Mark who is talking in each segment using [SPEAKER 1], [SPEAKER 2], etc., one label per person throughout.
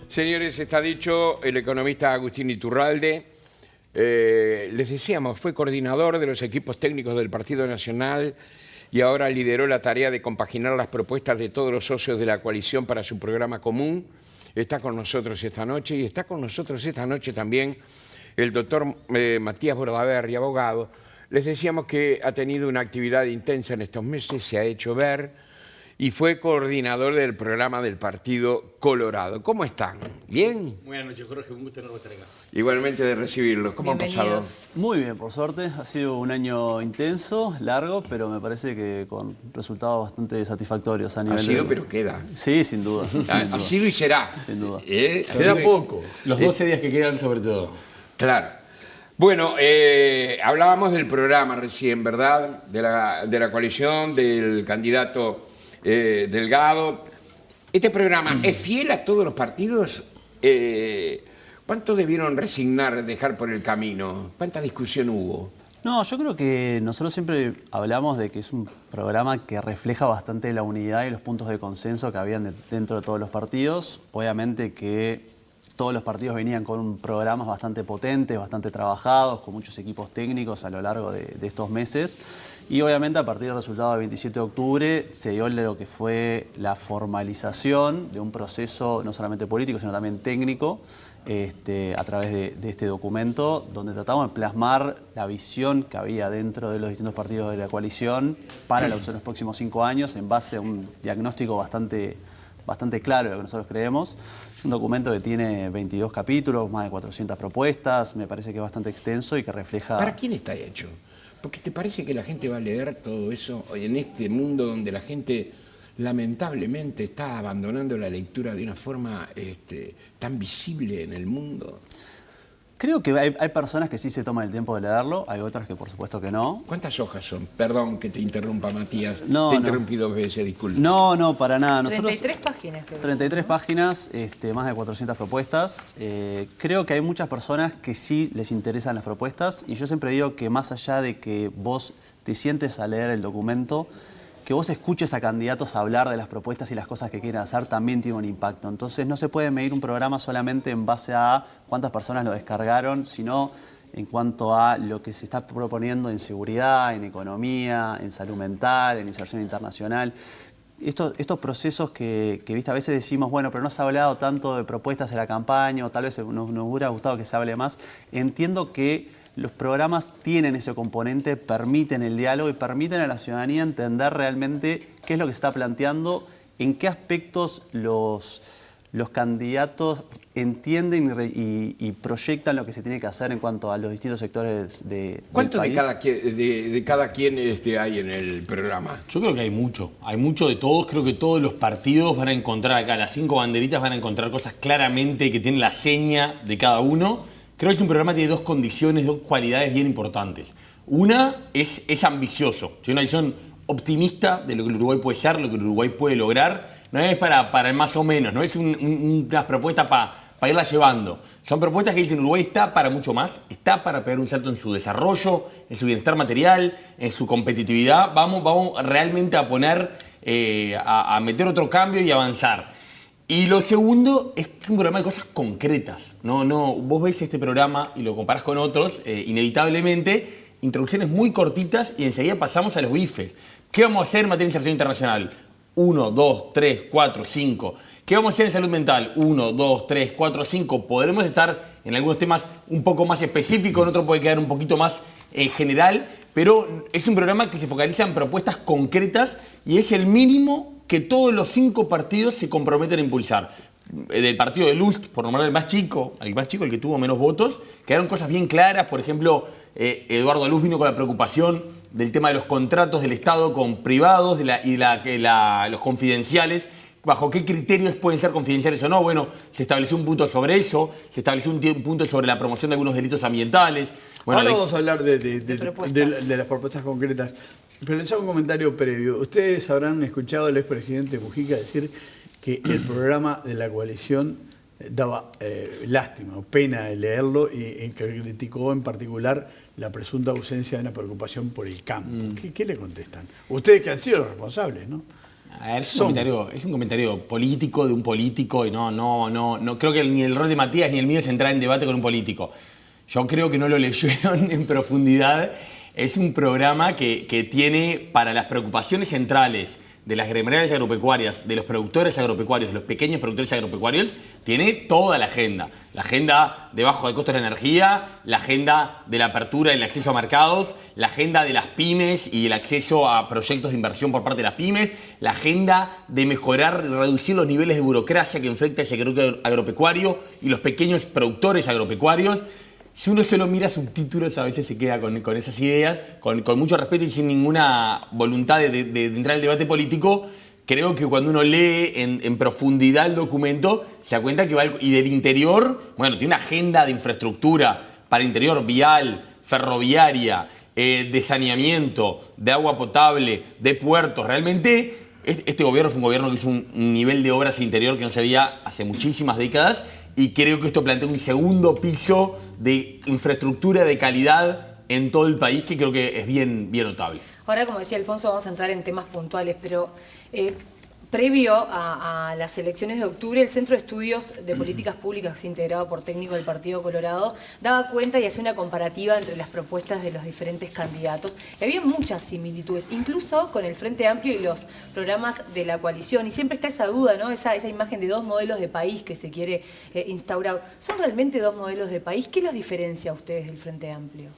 [SPEAKER 1] Señores, está dicho. El economista Agustín Iturralde, les decíamos, fue coordinador de los equipos técnicos del Partido Nacional y ahora lideró la tarea de compaginar las propuestas de todos los socios de la coalición para su programa común. Está con nosotros esta noche y está con nosotros esta noche también el doctor Matías Bordaberry, abogado. Les decíamos que ha tenido una actividad intensa en estos meses, se ha hecho ver y fue coordinador del programa del Partido Colorado. ¿Cómo están? ¿Bien?
[SPEAKER 2] Buenas noches, Jorge. Un gusto enorme estar acá.
[SPEAKER 1] Igualmente de recibirlos. ¿Cómo han pasado?
[SPEAKER 3] Muy bien, por suerte. Ha sido un año intenso, largo, pero me parece que con resultados bastante satisfactorios a nivel
[SPEAKER 1] Ha sido, pero queda.
[SPEAKER 3] Sí, sin duda.
[SPEAKER 1] Ha sido y será.
[SPEAKER 3] Sin duda.
[SPEAKER 2] Queda poco. Los 12 días que quedan, sobre todo.
[SPEAKER 1] Claro. Bueno, hablábamos del programa recién, ¿verdad? De la coalición, del candidato Delgado. ¿Este programa es fiel a todos los partidos? ¿Cuánto debieron resignar, dejar por el camino? ¿Cuánta discusión hubo?
[SPEAKER 3] No, yo creo que nosotros siempre hablamos de que es un programa que refleja bastante la unidad y los puntos de consenso que habían dentro de todos los partidos. Obviamente que todos los partidos venían con programas bastante potentes, bastante trabajados, con muchos equipos técnicos a lo largo de estos meses. Y obviamente a partir del resultado del 27 de octubre se dio lo que fue la formalización de un proceso no solamente político, sino también técnico, a través de este documento, donde tratamos de plasmar la visión que había dentro de los distintos partidos de la coalición para los próximos 5 años en base a un diagnóstico bastante claro de lo que nosotros creemos. Es un documento que tiene 22 capítulos, más de 400 propuestas, me parece que es bastante extenso y que refleja...
[SPEAKER 1] ¿Para quién está hecho? Porque ¿te parece que la gente va a leer todo eso hoy en este mundo donde la gente lamentablemente está abandonando la lectura de una forma tan visible en el mundo?
[SPEAKER 3] Creo que hay personas que sí se toman el tiempo de leerlo, hay otras que por supuesto que no.
[SPEAKER 1] ¿Cuántas hojas son? Perdón que te interrumpa, Matías.
[SPEAKER 3] No,
[SPEAKER 1] te interrumpí 2 veces, disculpe.
[SPEAKER 3] No, para nada. Nosotros,
[SPEAKER 4] 33 páginas, creo.
[SPEAKER 3] 33 páginas, más de 400 propuestas. Creo que hay muchas personas que sí les interesan las propuestas y yo siempre digo que más allá de que vos te sientes a leer el documento, que vos escuches a candidatos hablar de las propuestas y las cosas que quieren hacer también tiene un impacto. Entonces no se puede medir un programa solamente en base a cuántas personas lo descargaron, sino en cuanto a lo que se está proponiendo en seguridad, en economía, en salud mental, en inserción internacional. Estos procesos que ¿viste? A veces decimos, bueno, pero no se ha hablado tanto de propuestas en la campaña o tal vez nos hubiera gustado que se hable más. Entiendo que los programas tienen ese componente, permiten el diálogo y permiten a la ciudadanía entender realmente qué es lo que se está planteando, en qué aspectos los candidatos entienden y proyectan lo que se tiene que hacer en cuanto a los distintos sectores del
[SPEAKER 1] ¿Cuánto
[SPEAKER 3] país.
[SPEAKER 1] de cada quien hay en el programa?
[SPEAKER 2] Yo creo que hay mucho de todos. Creo que todos los partidos van a encontrar acá, las 5 banderitas van a encontrar cosas claramente que tienen la seña de cada uno. Creo que es un programa que tiene 2 condiciones, 2 cualidades bien importantes. Una es ambicioso, tiene una visión optimista de lo que el Uruguay puede ser, lo que el Uruguay puede lograr. No es para el más o menos, no es una propuesta para irla llevando. Son propuestas que dicen Uruguay está para mucho más, está para pegar un salto en su desarrollo, en su bienestar material, en su competitividad. Vamos realmente a poner, a meter otro cambio y avanzar. Y lo segundo es un programa de cosas concretas. Vos ves este programa y lo comparás con otros, inevitablemente, introducciones muy cortitas y enseguida pasamos a los bifes. ¿Qué vamos a hacer en materia de inserción internacional? 1, 2, 3, 4, 5. ¿Qué vamos a hacer en salud mental? 1, 2, 3, 4, 5. Podremos estar en algunos temas un poco más específicos, en otros puede quedar un poquito más general, pero es un programa que se focaliza en propuestas concretas y es el mínimo que todos los 5 partidos se comprometen a impulsar. Del partido de Lust, por nombrar el más chico, el que tuvo menos votos, quedaron cosas bien claras. Por ejemplo, Eduardo Luz vino con la preocupación del tema de los contratos del Estado con privados los confidenciales. ¿Bajo qué criterios pueden ser confidenciales o no? Bueno, se estableció un punto sobre eso, se estableció un punto sobre la promoción de algunos delitos ambientales. Bueno,
[SPEAKER 5] ahora vamos a hablar de las propuestas concretas. Pero les hago un comentario previo. Ustedes habrán escuchado al expresidente Mujica decir que el programa de la coalición daba lástima o pena de leerlo y que criticó en particular la presunta ausencia de una preocupación por el campo. ¿Qué le contestan? Ustedes que han sido los responsables, ¿no?
[SPEAKER 2] A ver, es un comentario político de un político y no creo que ni el rol de Matías ni el mío es entrar en debate con un político. Yo creo que no lo leyeron en profundidad. Es un programa que tiene para las preocupaciones centrales de las gremiales agropecuarias, de los productores agropecuarios, de los pequeños productores agropecuarios, tiene toda la agenda. La agenda de bajo de costos de energía, la agenda de la apertura y el acceso a mercados, la agenda de las pymes y el acceso a proyectos de inversión por parte de las pymes, la agenda de mejorar y reducir los niveles de burocracia que enfrenta el sector agropecuario y los pequeños productores agropecuarios. Si uno solo mira subtítulos, a veces se queda con esas ideas, con mucho respeto y sin ninguna voluntad de entrar al debate político. Creo que cuando uno lee en profundidad el documento, se da cuenta que va y del interior, bueno, tiene una agenda de infraestructura para el interior, vial, ferroviaria, de saneamiento, de agua potable, de puertos. Realmente, este gobierno fue un gobierno que hizo un nivel de obras interior que no se veía hace muchísimas décadas. Y creo que esto plantea un segundo piso de infraestructura de calidad en todo el país que creo que es bien notable.
[SPEAKER 4] Ahora, como decía Alfonso, vamos a entrar en temas puntuales, pero previo a las elecciones de octubre, el Centro de Estudios de Políticas Públicas, integrado por técnicos del Partido Colorado, daba cuenta y hacía una comparativa entre las propuestas de los diferentes candidatos. Y había muchas similitudes, incluso con el Frente Amplio y los programas de la coalición. Y siempre está esa duda, ¿no? Esa imagen de dos modelos de país que se quiere instaurar. ¿Son realmente dos modelos de país? ¿Qué los diferencia a ustedes del Frente Amplio?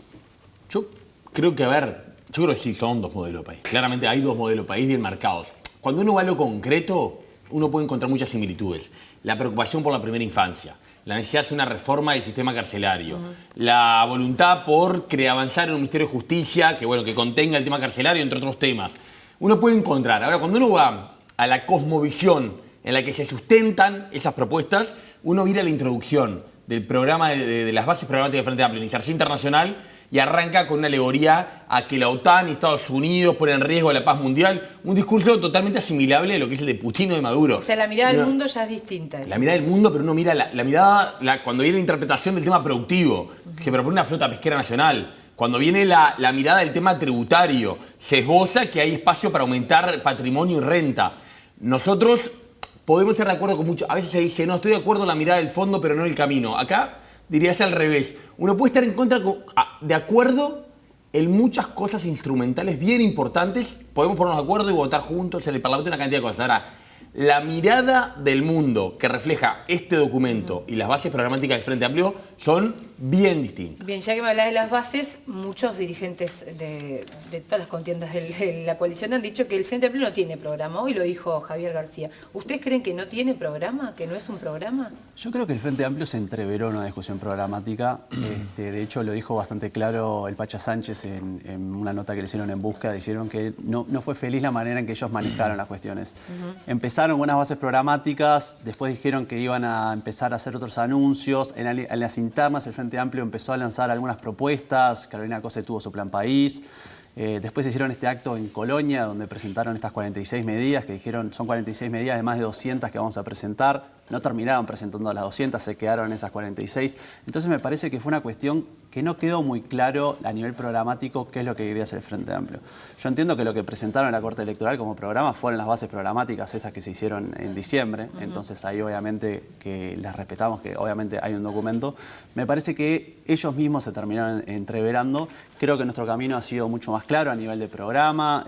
[SPEAKER 2] Yo creo que sí, son dos modelos de país. Claramente hay dos modelos de país bien marcados. Cuando uno va a lo concreto, uno puede encontrar muchas similitudes. La preocupación por la primera infancia, la necesidad de hacer una reforma del sistema carcelario, la voluntad por avanzar en un Ministerio de Justicia que contenga el tema carcelario, entre otros temas. Uno puede encontrar. Ahora, cuando uno va a la cosmovisión en la que se sustentan esas propuestas, uno mira la introducción del programa de las bases programáticas del Frente Amplio, inserción internacional, y arranca con una alegoría a que la OTAN y Estados Unidos ponen en riesgo la paz mundial. Un discurso totalmente asimilable a lo que es el de Putin o de Maduro.
[SPEAKER 4] O sea, la mirada del mundo ya es distinta.
[SPEAKER 2] La mirada del mundo, pero uno mira la mirada, cuando viene la interpretación del tema productivo, se propone una flota pesquera nacional. Cuando viene la mirada del tema tributario, se esboza que hay espacio para aumentar patrimonio y renta. Nosotros podemos estar de acuerdo con mucho. A veces se dice, no, estoy de acuerdo en la mirada del fondo, pero no en el camino. Acá dirías al revés. Uno puede estar en contra, de acuerdo en muchas cosas instrumentales bien importantes. Podemos ponernos de acuerdo y votar juntos en el Parlamento una cantidad de cosas. Ahora, la mirada del mundo que refleja este documento y las bases programáticas del Frente Amplio son bien distintas.
[SPEAKER 4] Bien, ya que me hablas de las bases, muchos dirigentes de todas las contiendas de la coalición han dicho que el Frente Amplio no tiene programa. Hoy lo dijo Javier García. ¿Ustedes creen que no tiene programa, que no es un programa?
[SPEAKER 3] Yo creo que el Frente Amplio se entreveró en una discusión programática. De hecho, lo dijo bastante claro el Pacha Sánchez en una nota que le hicieron en Busca. Dijeron que no fue feliz la manera en que ellos manejaron las cuestiones. Empezaron con unas bases programáticas, después dijeron que iban a empezar a hacer otros anuncios. En las internas, el Frente Amplio empezó a lanzar algunas propuestas. Carolina Cose tuvo su plan país. Después hicieron este acto en Colonia, donde presentaron estas 46 medidas, que dijeron son 46 medidas de más de 200 que vamos a presentar. No terminaron presentando las 200, se quedaron en esas 46. Entonces me parece que fue una cuestión que no quedó muy claro a nivel programático qué es lo que quería hacer el Frente Amplio. Yo entiendo que lo que presentaron en la Corte Electoral como programa fueron las bases programáticas, esas que se hicieron en diciembre. Entonces ahí obviamente que las respetamos, que obviamente hay un documento. Me parece que ellos mismos se terminaron entreverando. Creo que nuestro camino ha sido mucho más claro a nivel de programa.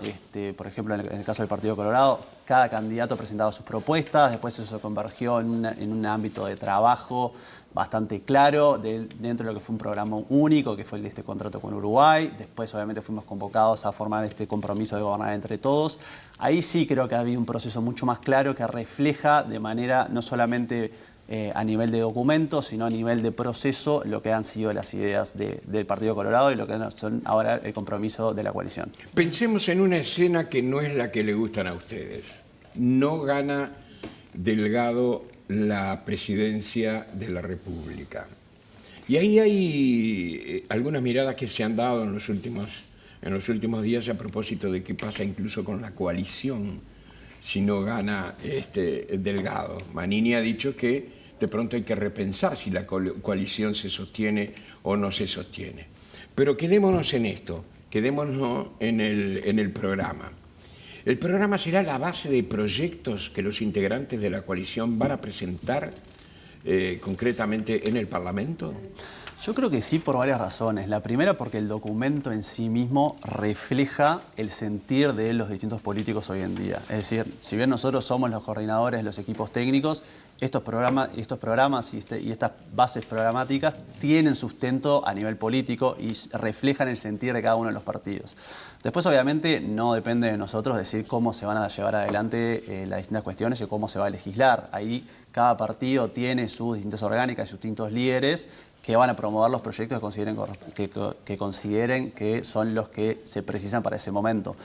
[SPEAKER 3] Por ejemplo, en el caso del Partido Colorado, cada candidato presentaba sus propuestas, después eso convergió en un ámbito de trabajo bastante claro dentro de lo que fue un programa único, que fue el de este contrato con Uruguay. Después obviamente fuimos convocados a formar este compromiso de gobernar entre todos. Ahí sí creo que ha habido un proceso mucho más claro que refleja de manera no solamente a nivel de documentos, sino a nivel de proceso, lo que han sido las ideas del Partido Colorado y lo que son ahora el compromiso de la coalición.
[SPEAKER 1] Pensemos en una escena que no es la que le gustan a ustedes. No gana Delgado la presidencia de la República. Y ahí hay algunas miradas que se han dado en los últimos días a propósito de qué pasa incluso con la coalición si no gana Delgado. Manini ha dicho que de pronto hay que repensar si la coalición se sostiene o no se sostiene. Pero quedémonos en esto, quedémonos en el programa. ¿El programa será la base de proyectos que los integrantes de la coalición van a presentar concretamente en el Parlamento?
[SPEAKER 3] Yo creo que sí, por varias razones. La primera, porque el documento en sí mismo refleja el sentir de los distintos políticos hoy en día. Es decir, si bien nosotros somos los coordinadores de los equipos técnicos, estos programas y estas bases programáticas tienen sustento a nivel político y reflejan el sentir de cada uno de los partidos. Después, obviamente, no depende de nosotros decir cómo se van a llevar adelante las distintas cuestiones y cómo se va a legislar. Ahí cada partido tiene sus distintas orgánicas y sus distintos líderes que van a promover los proyectos que consideren que son los que se precisan para ese momento.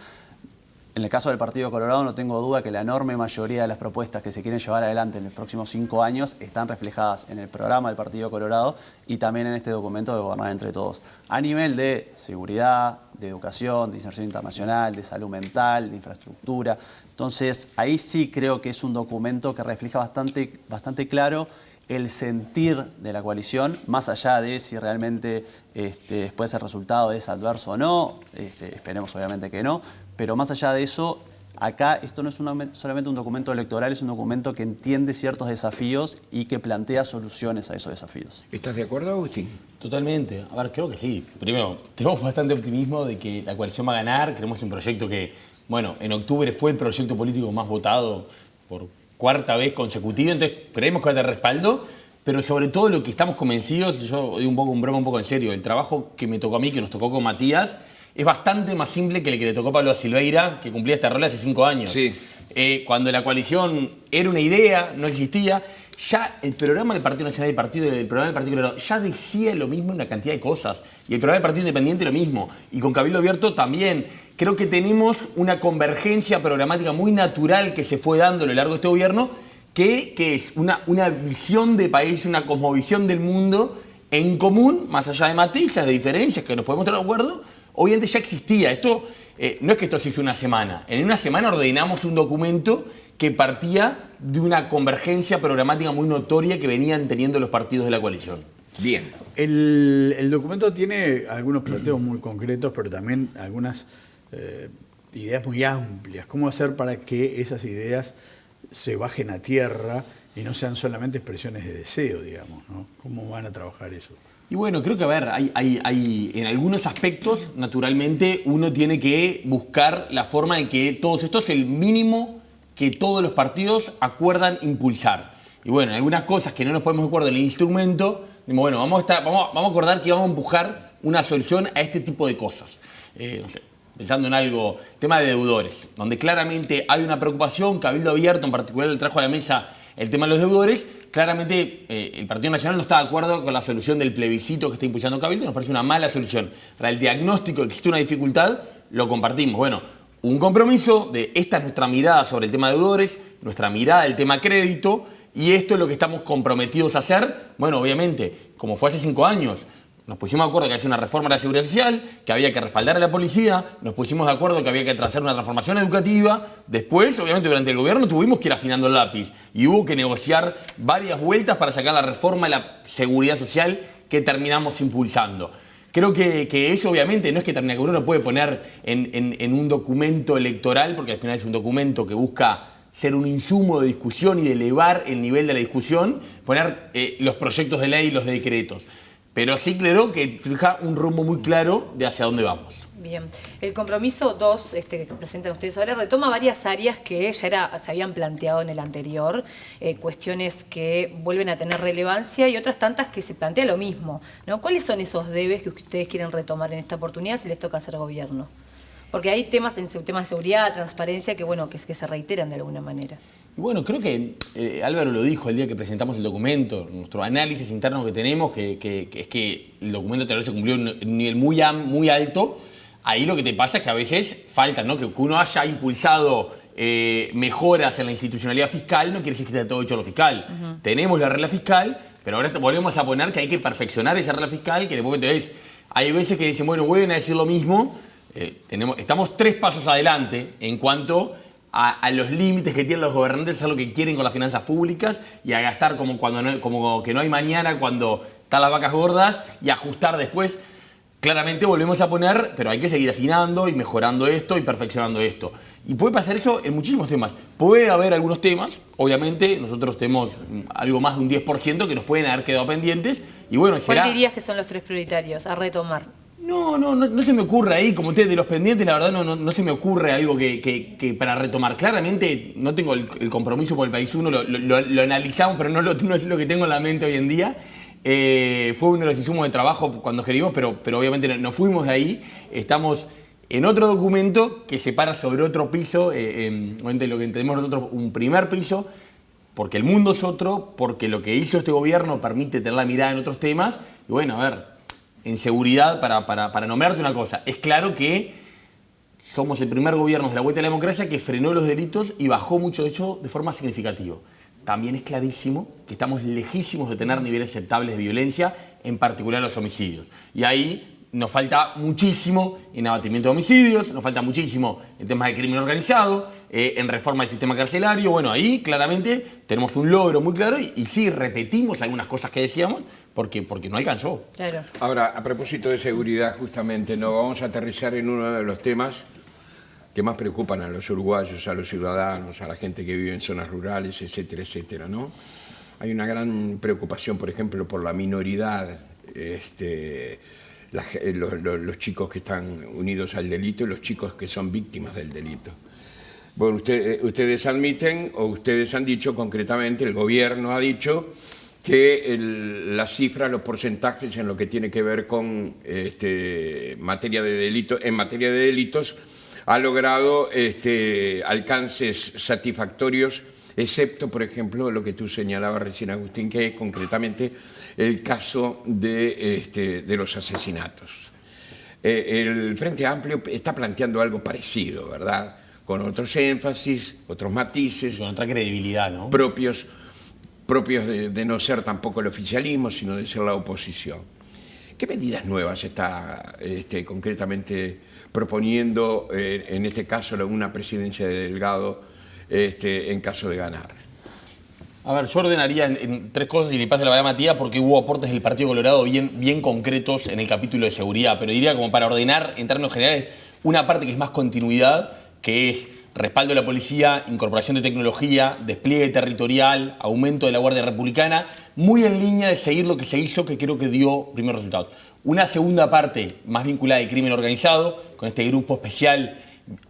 [SPEAKER 3] En el caso del Partido Colorado no tengo duda que la enorme mayoría de las propuestas que se quieren llevar adelante en los próximos 5 años están reflejadas en el programa del Partido Colorado y también en este documento de Gobernar entre Todos. A nivel de seguridad, de educación, de inserción internacional, de salud mental, de infraestructura. Entonces, ahí sí creo que es un documento que refleja bastante claro el sentir de la coalición, más allá de si realmente después el resultado es adverso o no, esperemos obviamente que no, pero más allá de eso, acá esto no es solamente un documento electoral, es un documento que entiende ciertos desafíos y que plantea soluciones a esos desafíos.
[SPEAKER 1] ¿Estás de acuerdo, Agustín?
[SPEAKER 2] Totalmente. A ver, creo que sí. Primero, tenemos bastante optimismo de que la coalición va a ganar. Queremos un proyecto que, bueno, en octubre fue el proyecto político más votado por 4ª vez consecutiva, entonces creemos que va a tener respaldo, pero sobre todo lo que estamos convencidos, yo doy un poco un broma, un poco en serio, el trabajo que me tocó a mí, que nos tocó con Matías, es bastante más simple que el que le tocó a Pablo Silveira, que cumplía este rol hace 5 años.
[SPEAKER 1] Sí.
[SPEAKER 2] Cuando la coalición era una idea, no existía, ya el programa del Partido Nacional y el programa del Partido Colorado ya decía lo mismo en una cantidad de cosas. Y el programa del Partido Independiente lo mismo. Y con Cabildo Abierto también. Creo que tenemos una convergencia programática muy natural que se fue dando a lo largo de este gobierno, que es una visión de país, una cosmovisión del mundo en común, más allá de matices, de diferencias que nos podemos estar de acuerdo, obviamente ya existía. Esto no es que esto se hizo una semana. En una semana ordenamos un documento que partía de una convergencia programática muy notoria que venían teniendo los partidos de la coalición.
[SPEAKER 1] Bien.
[SPEAKER 5] El documento tiene algunos planteos muy concretos, pero también algunas ideas muy amplias. ¿Cómo hacer para que esas ideas se bajen a tierra y no sean solamente expresiones de deseo, digamos, ¿no? ¿Cómo van a trabajar eso?
[SPEAKER 2] Y bueno, creo que, a ver, hay en algunos aspectos, naturalmente, uno tiene que buscar la forma en que todos estos es el mínimo que todos los partidos acuerdan impulsar. Y bueno, en algunas cosas que no nos ponemos de acuerdo en el instrumento, decimos, bueno, vamos a acordar que vamos a empujar una solución a este tipo de cosas. No sé, pensando en algo, tema de deudores, donde claramente hay una preocupación, Cabildo Abierto en particular le trajo a la mesa el tema de los deudores. Claramente el Partido Nacional no está de acuerdo con la solución del plebiscito que está impulsando Cabildo, nos parece una mala solución. Para el diagnóstico que existe una dificultad, lo compartimos. Bueno, un compromiso de esta es nuestra mirada sobre el tema de deudores, nuestra mirada del tema crédito, y esto es lo que estamos comprometidos a hacer. Bueno, obviamente, como fue hace 5 años, nos pusimos de acuerdo que había una reforma de la seguridad social, que había que respaldar a la policía, nos pusimos de acuerdo que había que hacer una transformación educativa. Después, obviamente, durante el gobierno tuvimos que ir afinando el lápiz y hubo que negociar varias vueltas para sacar la reforma de la seguridad social que terminamos impulsando. Creo que eso, obviamente, no es que uno lo puede poner en un documento electoral, porque al final es un documento que busca ser un insumo de discusión y de elevar el nivel de la discusión, poner los proyectos de ley y los decretos. Pero sí, claro, que fija un rumbo muy claro de hacia dónde vamos.
[SPEAKER 4] Bien. El compromiso 2, que presentan ustedes ahora, retoma varias áreas que ya se habían planteado en el anterior, cuestiones que vuelven a tener relevancia y otras tantas que se plantea lo mismo, ¿no? ¿Cuáles son esos debes que ustedes quieren retomar en esta oportunidad si les toca hacer gobierno? Porque hay temas de seguridad, transparencia, que bueno, que se reiteran de alguna manera.
[SPEAKER 2] Y bueno, creo que Álvaro lo dijo el día que presentamos el documento, nuestro análisis interno que tenemos, que es que el documento anterior se cumplió en un nivel muy alto. Ahí lo que te pasa es que a veces falta, ¿no? Que uno haya impulsado mejoras en la institucionalidad fiscal, no quiere decir que esté todo hecho lo fiscal. Tenemos la regla fiscal, pero ahora volvemos a poner que hay que perfeccionar esa regla fiscal, que después entonces hay veces que dicen, bueno, vuelven a decir lo mismo. Estamos 3 pasos adelante en cuanto a los límites que tienen los gobernantes, a lo que quieren con las finanzas públicas y a gastar como que no hay mañana cuando están las vacas gordas y ajustar después. claramente volvemos a poner, pero hay que seguir afinando y mejorando esto y perfeccionando esto. Y puede pasar eso en muchísimos temas. Puede haber algunos temas, obviamente, nosotros tenemos algo más de un 10% que nos pueden haber quedado pendientes. Y bueno,
[SPEAKER 4] ¿Cuál dirías que son los 3 prioritarios a retomar?
[SPEAKER 2] No se me ocurre ahí, como ustedes de los pendientes, la verdad no se me ocurre algo que para retomar. Claramente no tengo el compromiso por el País 1, lo analizamos, pero no es lo que tengo en la mente hoy en día. Fue uno de los insumos de trabajo cuando escribimos, pero obviamente no fuimos de ahí. Estamos en otro documento que se para sobre otro piso, obviamente lo que entendemos nosotros, un primer piso, porque el mundo es otro, porque lo que hizo este gobierno permite tener la mirada en otros temas. Y bueno, a ver, en seguridad, para nombrarte una cosa, es claro que somos el primer gobierno de la vuelta a la democracia que frenó los delitos y bajó mucho de hecho de forma significativa. También es clarísimo que estamos lejísimos de tener niveles aceptables de violencia, en particular los homicidios. Y ahí nos falta muchísimo en abatimiento de homicidios, nos falta muchísimo en temas de crimen organizado, en reforma del sistema carcelario. Bueno, ahí claramente tenemos un logro muy claro y sí repetimos algunas cosas que decíamos porque no alcanzó.
[SPEAKER 4] Claro.
[SPEAKER 1] Ahora, a propósito de seguridad, justamente, nos vamos a aterrizar en uno de los temas que más preocupan a los uruguayos, a los ciudadanos, a la gente que vive en zonas rurales, etcétera, etcétera, ¿no? Hay una gran preocupación, por ejemplo, por la minoridad, los chicos que están unidos al delito y los chicos que son víctimas del delito. Bueno, ustedes admiten, o ustedes han dicho concretamente, el gobierno ha dicho que las cifras, los porcentajes en lo que tiene que ver con materia de delitos, ha logrado alcances satisfactorios, excepto, por ejemplo, lo que tú señalabas recién, Agustín, que es concretamente el caso de los asesinatos. El Frente Amplio está planteando algo parecido, ¿verdad? Con otros énfasis, otros matices.
[SPEAKER 2] Con otra credibilidad, ¿no?
[SPEAKER 1] Propios de no ser tampoco el oficialismo, sino de ser la oposición. ¿Qué medidas nuevas está concretamente proponiendo, en este caso, una presidencia de Delgado en caso de ganar?
[SPEAKER 2] A ver, yo ordenaría en 3 cosas y le paso la palabra a Matías porque hubo aportes del Partido Colorado bien concretos en el capítulo de seguridad, pero diría como para ordenar en términos generales una parte que es más continuidad, que es respaldo de la policía, incorporación de tecnología, despliegue territorial, aumento de la Guardia Republicana, muy en línea de seguir lo que se hizo, que creo que dio primeros resultados. Una segunda parte más vinculada al crimen organizado, con este grupo especial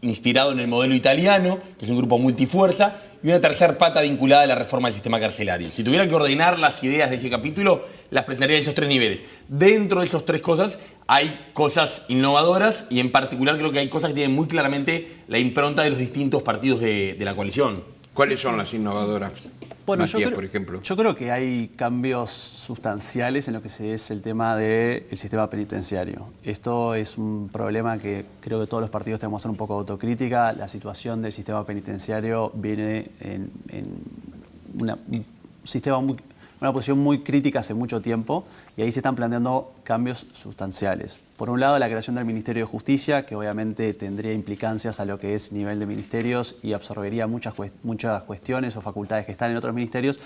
[SPEAKER 2] inspirado en el modelo italiano, que es un grupo multifuerza, y una tercera pata vinculada a la reforma del sistema carcelario. Si tuviera que ordenar las ideas de ese capítulo, las presentaría en esos 3 niveles. Dentro de esas 3 cosas hay cosas innovadoras y en particular creo que hay cosas que tienen muy claramente la impronta de los distintos partidos de la coalición.
[SPEAKER 1] ¿Cuáles son las innovadoras?
[SPEAKER 3] Bueno,
[SPEAKER 1] Matías, por ejemplo.
[SPEAKER 3] Yo creo que hay cambios sustanciales en lo que es el tema del sistema penitenciario. Esto es un problema que creo que todos los partidos tenemos que hacer un poco de autocrítica. La situación del sistema penitenciario viene en una posición muy crítica hace mucho tiempo y ahí se están planteando cambios sustanciales. Por un lado, la creación del Ministerio de Justicia, que obviamente tendría implicancias a lo que es nivel de ministerios y absorbería muchas cuestiones o facultades que están en otros ministerios,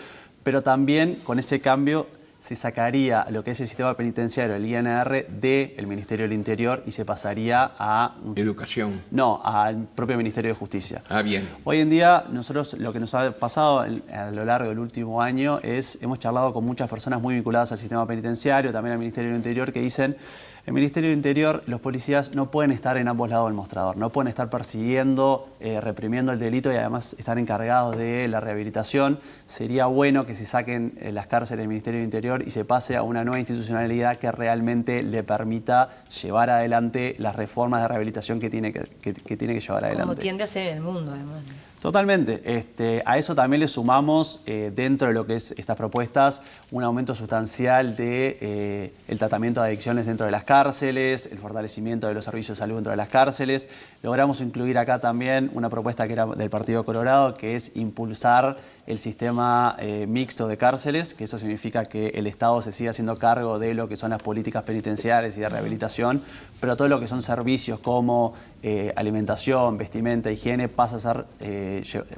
[SPEAKER 3] pero también con ese cambio se sacaría lo que es el sistema penitenciario, el INR, del Ministerio del Interior y se pasaría a...
[SPEAKER 1] Educación.
[SPEAKER 3] No, al propio Ministerio de Justicia.
[SPEAKER 1] Ah, bien.
[SPEAKER 3] Hoy en día, nosotros lo que nos ha pasado a lo largo del último año es, hemos charlado con muchas personas muy vinculadas al sistema penitenciario, también al Ministerio del Interior, que dicen, el Ministerio del Interior, los policías no pueden estar en ambos lados del mostrador, no pueden estar persiguiendo, reprimiendo el delito y además estar encargados de la rehabilitación. Sería bueno que se saquen las cárceles del Ministerio del Interior y se pase a una nueva institucionalidad que realmente le permita llevar adelante las reformas de rehabilitación que tiene que llevar adelante.
[SPEAKER 4] Como tiende a ser en el mundo, además.
[SPEAKER 3] Totalmente. A eso también le sumamos, dentro de lo que es estas propuestas, un aumento sustancial de el tratamiento de adicciones dentro de las cárceles, el fortalecimiento de los servicios de salud dentro de las cárceles. Logramos incluir acá también una propuesta que era del Partido Colorado, que es impulsar el sistema mixto de cárceles, que eso significa que el Estado se siga haciendo cargo de lo que son las políticas penitenciarias y de rehabilitación, pero todo lo que son servicios como alimentación, vestimenta, higiene, pasa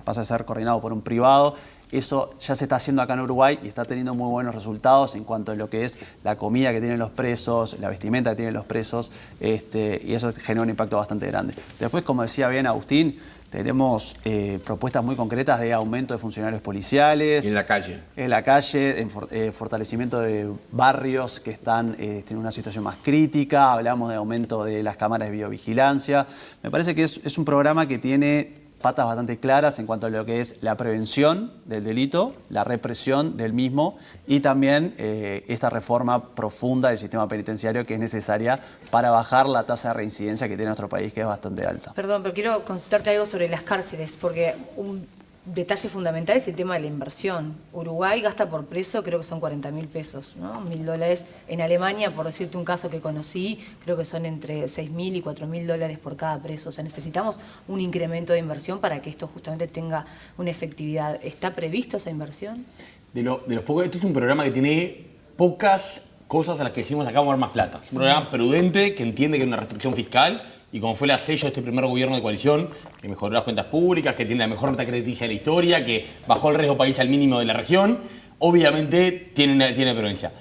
[SPEAKER 3] a ser coordinado por un privado. eso ya se está haciendo acá en Uruguay y está teniendo muy buenos resultados en cuanto a lo que es la comida que tienen los presos, la vestimenta que tienen los presos, y eso genera un impacto bastante grande. Después, como decía bien Agustín, tenemos propuestas muy concretas de aumento de funcionarios policiales.
[SPEAKER 1] En la calle.
[SPEAKER 3] En la calle, en fortalecimiento de barrios que están en una situación más crítica. Hablamos de aumento de las cámaras de videovigilancia. Me parece que es un programa que tiene patas bastante claras en cuanto a lo que es la prevención del delito, la represión del mismo y también esta reforma profunda del sistema penitenciario que es necesaria para bajar la tasa de reincidencia que tiene nuestro país, que es bastante alta.
[SPEAKER 4] Perdón, pero quiero consultarte algo sobre las cárceles, porque un detalle fundamental es el tema de la inversión. Uruguay gasta por preso, creo que son 40.000 pesos, ¿no? $1.000. En Alemania, por decirte un caso que conocí, creo que son entre 6.000 y 4.000 dólares por cada preso. O sea, necesitamos un incremento de inversión para que esto justamente tenga una efectividad. ¿Está previsto esa inversión?
[SPEAKER 2] De los pocos, esto es un programa que tiene pocas cosas a las que decimos acá vamos a dar más plata. Es un programa prudente que entiende que hay una restricción fiscal y como fue la sello de este primer gobierno de coalición, que mejoró las cuentas públicas, que tiene la mejor nota crediticia de la historia, que bajó el riesgo país al mínimo de la región, obviamente tiene prevencia.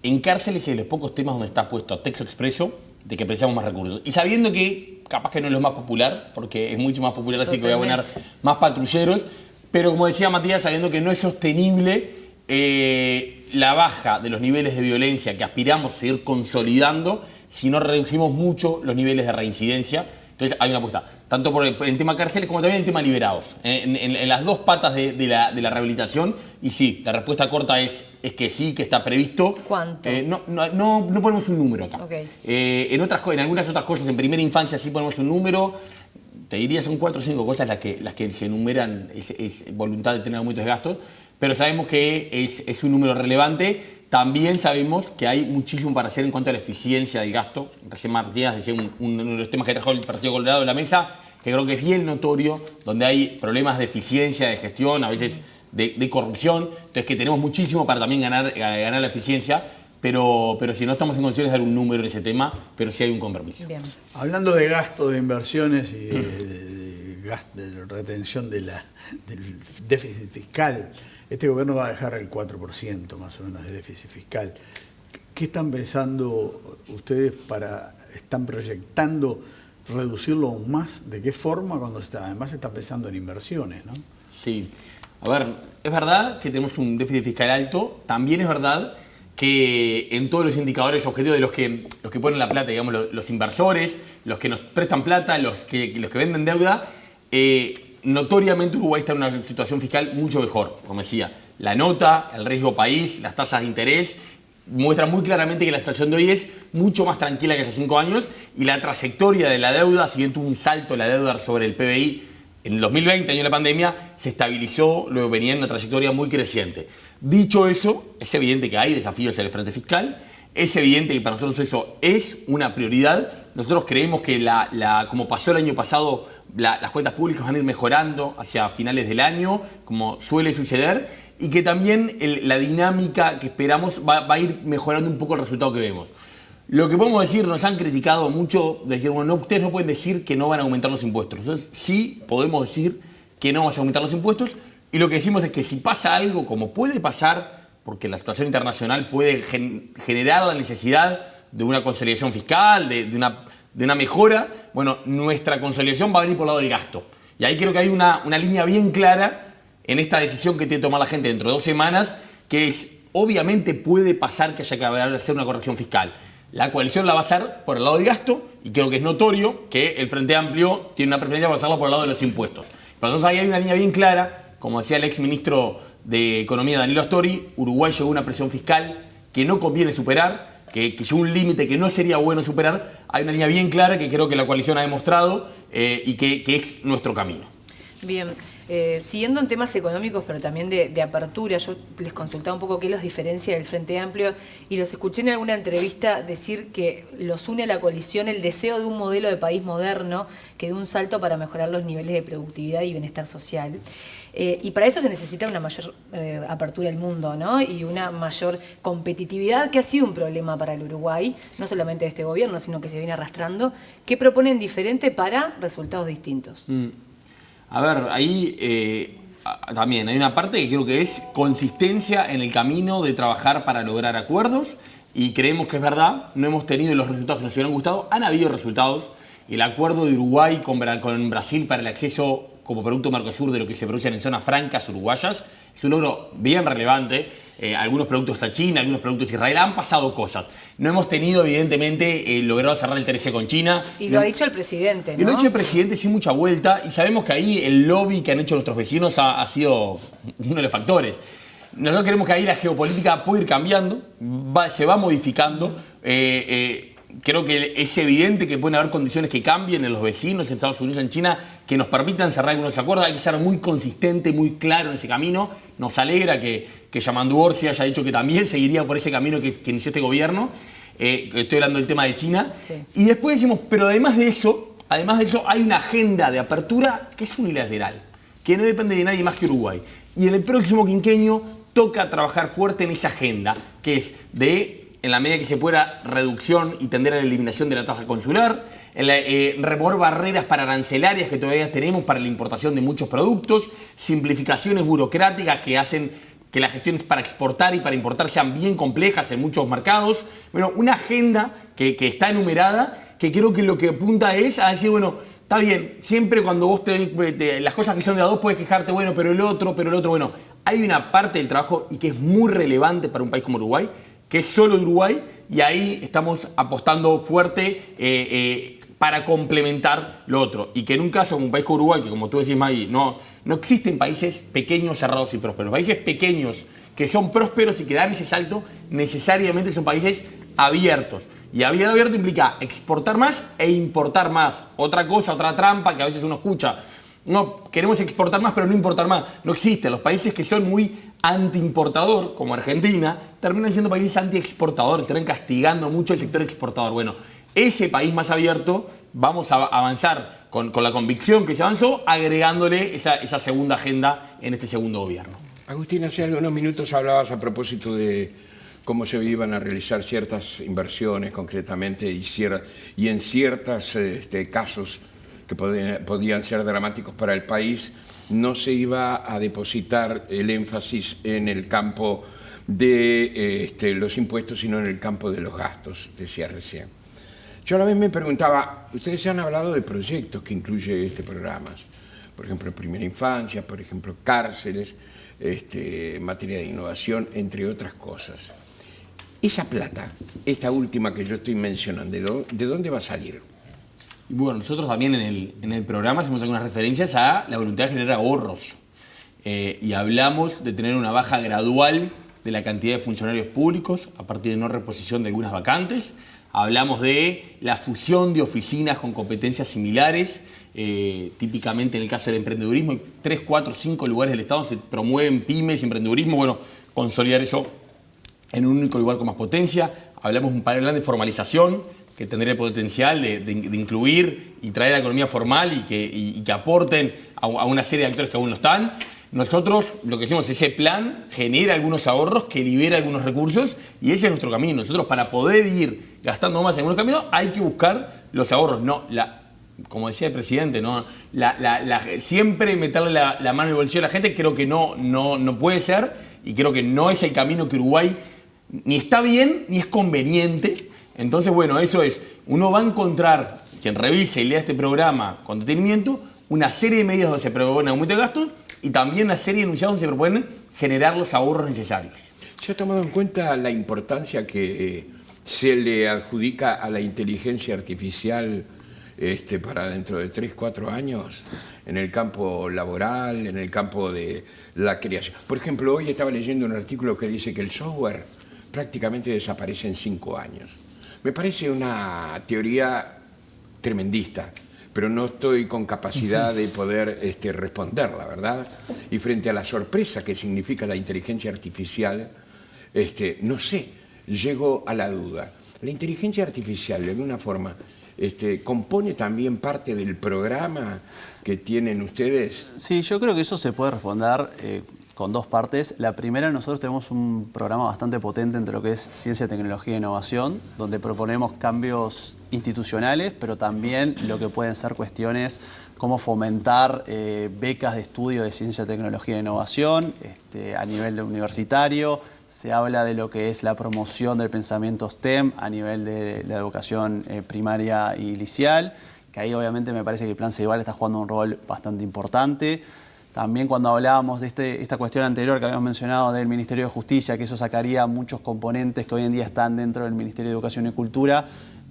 [SPEAKER 2] En cárceles y en los pocos temas donde está puesto a texto expreso de que precisamos más recursos. Y sabiendo que capaz que no es lo más popular, porque es mucho más popular así que voy a poner más patrulleros, pero como decía Matías, sabiendo que no es sostenible la baja de los niveles de violencia que aspiramos a seguir consolidando si no reducimos mucho los niveles de reincidencia. Entonces hay una apuesta, tanto por el tema cárceles como también el tema liberados, en las dos patas de la rehabilitación. Y sí, la respuesta corta es que sí, que está previsto.
[SPEAKER 4] ¿Cuánto?
[SPEAKER 2] No ponemos un número acá.
[SPEAKER 4] Okay.
[SPEAKER 2] En algunas otras cosas, en primera infancia sí ponemos un número. Te diría son 4 o 5 cosas las que se enumeran, es voluntad de tener aumentos de gastos, pero sabemos que es un número relevante. También sabemos que hay muchísimo para hacer en cuanto a la eficiencia del gasto. Recién Matías decía uno de los temas que trajo el Partido Colorado de la mesa, que creo que es bien notorio, donde hay problemas de eficiencia, de gestión, a veces de corrupción. Entonces que tenemos muchísimo para también ganar la eficiencia, pero si no estamos en condiciones de dar un número en ese tema, pero sí hay un compromiso. Bien.
[SPEAKER 5] Hablando de gasto, de inversiones y de retención del déficit fiscal, este gobierno va a dejar el 4% más o menos de déficit fiscal. ¿Qué están pensando ustedes están proyectando reducirlo aún más? ¿De qué forma? Cuando además se está pensando en inversiones, ¿no?
[SPEAKER 2] Sí. A ver, es verdad que tenemos un déficit fiscal alto, también es verdad que en todos los indicadores objetivos de los que ponen la plata, digamos, los inversores, los que nos prestan plata, los que venden deuda, notoriamente Uruguay está en una situación fiscal mucho mejor. Como decía, la nota, el riesgo país, las tasas de interés muestran muy claramente que la situación de hoy es mucho más tranquila que hace 5 años y la trayectoria de la deuda, si bien tuvo un salto la deuda sobre el PBI en el 2020, año de la pandemia, se estabilizó, luego venía en una trayectoria muy creciente. Dicho eso, es evidente que hay desafíos en el frente fiscal, es evidente que para nosotros eso es una prioridad. Nosotros creemos que como pasó el año pasado, las cuentas públicas van a ir mejorando hacia finales del año, como suele suceder, y que también la dinámica que esperamos va a ir mejorando un poco el resultado que vemos. Lo que podemos decir, nos han criticado mucho, decir, bueno, ustedes no pueden decir que no van a aumentar los impuestos. Entonces, sí podemos decir que no vamos a aumentar los impuestos, y lo que decimos es que si pasa algo, como puede pasar, porque la situación internacional puede generar la necesidad de una consolidación fiscal, de una mejora, bueno, nuestra consolidación va a venir por el lado del gasto. Y ahí creo que hay una línea bien clara en esta decisión que tiene que tomar la gente dentro de 2 semanas, que es, obviamente puede pasar que haya que hacer una corrección fiscal. La coalición la va a hacer por el lado del gasto y creo que es notorio que el Frente Amplio tiene una preferencia por hacerlo por el lado de los impuestos. Pero entonces ahí hay una línea bien clara, como decía el ex ministro de Economía Danilo Astori, Uruguay llegó a una presión fiscal que no conviene superar, que llegó a un límite que no sería bueno superar. Hay una línea bien clara que creo que la coalición ha demostrado y que es nuestro camino.
[SPEAKER 4] Bien. Siguiendo en temas económicos, pero también de apertura, yo les consultaba un poco qué los diferencia del Frente Amplio y los escuché en alguna entrevista decir que los une a la coalición el deseo de un modelo de país moderno que dé un salto para mejorar los niveles de productividad y bienestar social. Y para eso se necesita una mayor apertura al mundo, ¿no? Y una mayor competitividad, que ha sido un problema para el Uruguay, no solamente de este gobierno, sino que se viene arrastrando. ¿Qué proponen diferente para resultados distintos?
[SPEAKER 2] A ver, ahí también hay una parte que creo que es consistencia en el camino de trabajar para lograr acuerdos y creemos que es verdad, no hemos tenido los resultados que nos hubieran gustado, han habido resultados. El acuerdo de Uruguay con Brasil para el acceso como producto Mercosur de lo que se produce en zonas francas uruguayas es un logro bien relevante. Algunos productos a China, algunos productos a Israel, han pasado cosas. No hemos tenido, evidentemente, logrado cerrar el TLC con China.
[SPEAKER 4] Y lo ha dicho el presidente, ¿no?
[SPEAKER 2] Y lo ha dicho el presidente sin mucha vuelta y sabemos que ahí el lobby que han hecho nuestros vecinos ha sido uno de los factores. Nosotros queremos que ahí la geopolítica puede ir cambiando, se va modificando. Creo que es evidente que pueden haber condiciones que cambien en los vecinos, en Estados Unidos, en China, que nos permitan cerrar algunos acuerdos. Hay que ser muy consistente, muy claro en ese camino. Nos alegra que Yamandu Orsi haya dicho que también seguiría por ese camino que inició este gobierno. Estoy hablando del tema de China. Sí. Y después decimos, pero además de eso, hay una agenda de apertura que es unilateral, que no depende de nadie más que Uruguay. Y en el próximo quinquenio toca trabajar fuerte en esa agenda, que es de, en la medida que se pueda, reducción y tender a la eliminación de la tasa consular, remover barreras arancelarias que todavía tenemos para la importación de muchos productos, simplificaciones burocráticas que hacen que las gestiones para exportar y para importar sean bien complejas en muchos mercados. Bueno, una agenda que está enumerada, que creo que lo que apunta es a decir, bueno, está bien, siempre cuando vos las cosas que son de a dos puedes quejarte, bueno, pero el otro, bueno, hay una parte del trabajo y que es muy relevante para un país como Uruguay, que es solo de Uruguay, y ahí estamos apostando fuerte para complementar lo otro. Y que en un caso como un país como Uruguay, que como tú decís, Maggie, no existen países pequeños, cerrados y prósperos. Países pequeños que son prósperos y que dan ese salto, necesariamente son países abiertos. Y abierto implica exportar más e importar más. Otra cosa, otra trampa que a veces uno escucha. No, queremos exportar más, pero no importar más. No existe. Los países que son muy anti-importador, como Argentina, terminan siendo países anti-exportadores, terminan castigando mucho el sector exportador. Bueno, ese país más abierto, vamos a avanzar con la convicción que se avanzó, agregándole esa segunda agenda en este segundo gobierno.
[SPEAKER 1] Agustín, hace algunos minutos hablabas a propósito de cómo se iban a realizar ciertas inversiones concretamente y en ciertos casos que podían ser dramáticos para el país, no se iba a depositar el énfasis en el campo de los impuestos, sino en el campo de los gastos, decía recién. Yo a la vez me preguntaba, ustedes han hablado de proyectos que incluye este programa, por ejemplo, primera infancia, por ejemplo, cárceles, materia de innovación, entre otras cosas. Esa plata, esta última que yo estoy mencionando, ¿de dónde va a salir?
[SPEAKER 2] Y bueno, nosotros también en el programa hacemos algunas referencias a la voluntad de generar ahorros. Y hablamos de tener una baja gradual de la cantidad de funcionarios públicos a partir de no reposición de algunas vacantes. Hablamos de la fusión de oficinas con competencias similares. Típicamente en el caso del emprendedurismo, hay 3, 4, 5 lugares del Estado donde se promueven pymes y emprendedurismo. Bueno, consolidar eso en un único lugar con más potencia. Hablamos de un plan de formalización que tendría el potencial de incluir y traer a la economía formal y que aporten a una serie de actores que aún no están. Nosotros lo que decimos es ese plan genera algunos ahorros que libera algunos recursos y ese es nuestro camino. Nosotros para poder ir gastando más en algunos caminos hay que buscar los ahorros. No, como decía el presidente, no, siempre meterle la mano en el bolsillo a la gente creo que no puede ser y creo que no es el camino que Uruguay ni está bien ni es conveniente. Entonces, bueno, eso es, uno va a encontrar, quien revise y lea este programa con detenimiento, una serie de medidas donde se propone aumento de gastos y también una serie de enunciados donde se proponen generar los ahorros necesarios.
[SPEAKER 1] ¿Se ha tomado en cuenta la importancia que se le adjudica a la inteligencia artificial para dentro de 3, 4 años en el campo laboral, en el campo de la creación? Por ejemplo, hoy estaba leyendo un artículo que dice que el software prácticamente desaparece en 5 años. Me parece una teoría tremendista, pero no estoy con capacidad de poder responderla, ¿verdad? Y frente a la sorpresa que significa la inteligencia artificial, no sé, llego a la duda. La inteligencia artificial, de alguna forma, ¿compone también parte del programa que tienen ustedes?
[SPEAKER 3] Sí, yo creo que eso se puede responder con dos partes. La primera, nosotros tenemos un programa bastante potente entre lo que es ciencia, tecnología e innovación, donde proponemos cambios institucionales, pero también lo que pueden ser cuestiones como fomentar becas de estudio de ciencia, tecnología e innovación a nivel universitario. Se habla de lo que es la promoción del pensamiento STEM a nivel de la educación primaria y liceal, que ahí obviamente me parece que el Plan Ceibal está jugando un rol bastante importante. También cuando hablábamos de esta cuestión anterior que habíamos mencionado del Ministerio de Justicia, que eso sacaría muchos componentes que hoy en día están dentro del Ministerio de Educación y Cultura,